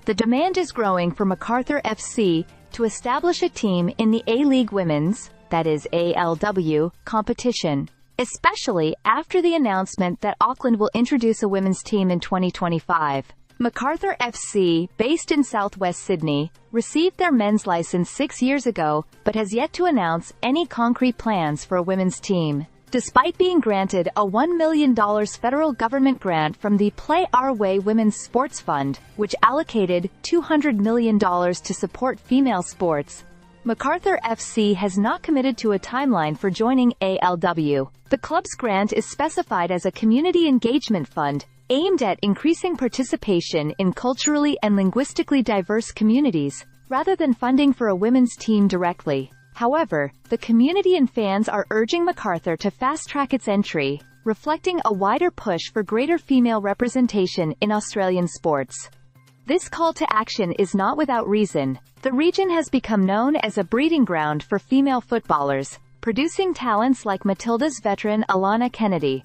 The demand is growing for Macarthur FC to establish a team in the A-League Women's, that is ALW, competition, especially after the announcement that Auckland will introduce a women's team in 2025. Macarthur FC, based in southwest Sydney, received their men's license 6 years ago, but has yet to announce any concrete plans for a women's team. Despite being granted a $1 million federal government grant from the Play Our Way Women's Sports Fund, which allocated $200 million to support female sports, Macarthur FC has not committed to a timeline for joining ALW. The club's grant is specified as a community engagement fund, aimed at increasing participation in culturally and linguistically diverse communities, rather than funding for a women's team directly. However, the community and fans are urging Macarthur to fast-track its entry, reflecting a wider push for greater female representation in Australian sports. This call to action is not without reason. The region has become known as a breeding ground for female footballers, producing talents like Matilda's veteran Alana Kennedy.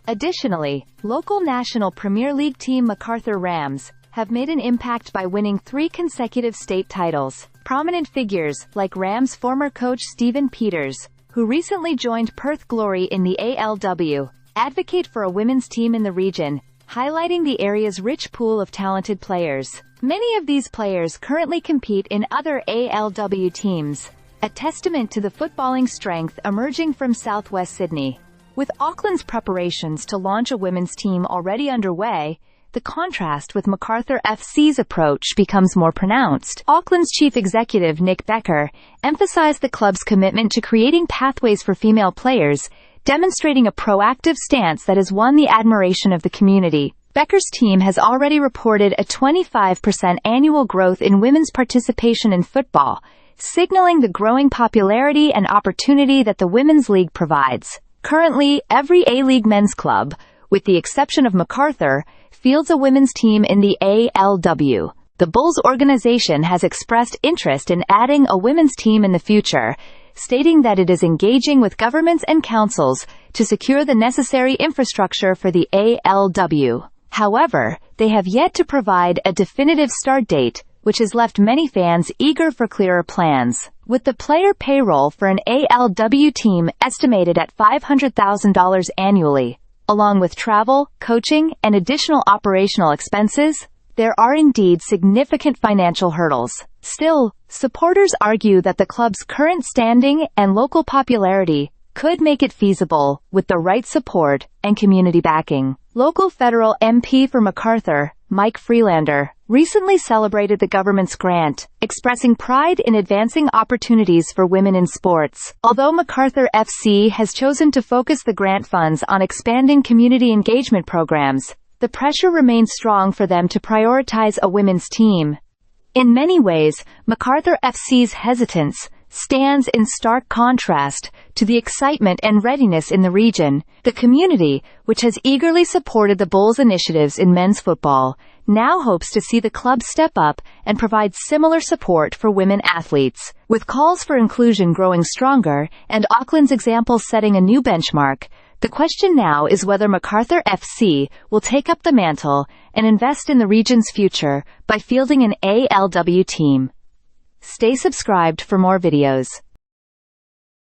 Additionally, local National Premier League team Macarthur Rams have made an impact by winning 3 consecutive state titles. Prominent figures, like Rams former coach Stephen Peters, who recently joined Perth Glory in the ALW, advocate for a women's team in the region, highlighting the area's rich pool of talented players. Many of these players currently compete in other ALW teams, a testament to the footballing strength emerging from southwest Sydney. With Auckland's preparations to launch a women's team already underway, the contrast with Macarthur FC's approach becomes more pronounced. Auckland's chief executive Nick Becker emphasized the club's commitment to creating pathways for female players, demonstrating a proactive stance that has won the admiration of the community. Becker's team has already reported a 25% annual growth in women's participation in football, signaling the growing popularity and opportunity that the Women's League provides. Currently, every A-League men's club, with the exception of Macarthur, fields a women's team in the ALW. The Bulls organization has expressed interest in adding a women's team in the future, stating that it is engaging with governments and councils to secure the necessary infrastructure for the ALW. However, they have yet to provide a definitive start date, which has left many fans eager for clearer plans. With the player payroll for an ALW team estimated at $500,000 annually, along with travel, coaching, and additional operational expenses, there are indeed significant financial hurdles. Still, supporters argue that the club's current standing and local popularity could make it feasible with the right support and community backing. Local federal MP for Macarthur, Mike Freelander, recently celebrated the government's grant, expressing pride in advancing opportunities for women in sports. Although Macarthur FC has chosen to focus the grant funds on expanding community engagement programs, the pressure remains strong for them to prioritize a women's team. In many ways, Macarthur FC's hesitance stands in stark contrast to the excitement and readiness in the region. The community, which has eagerly supported the Bulls' initiatives in men's football, now hopes to see the club step up and provide similar support for women athletes. With calls for inclusion growing stronger and Auckland's example setting a new benchmark, the question now is whether Macarthur FC will take up the mantle and invest in the region's future by fielding an ALW team. Stay subscribed for more videos.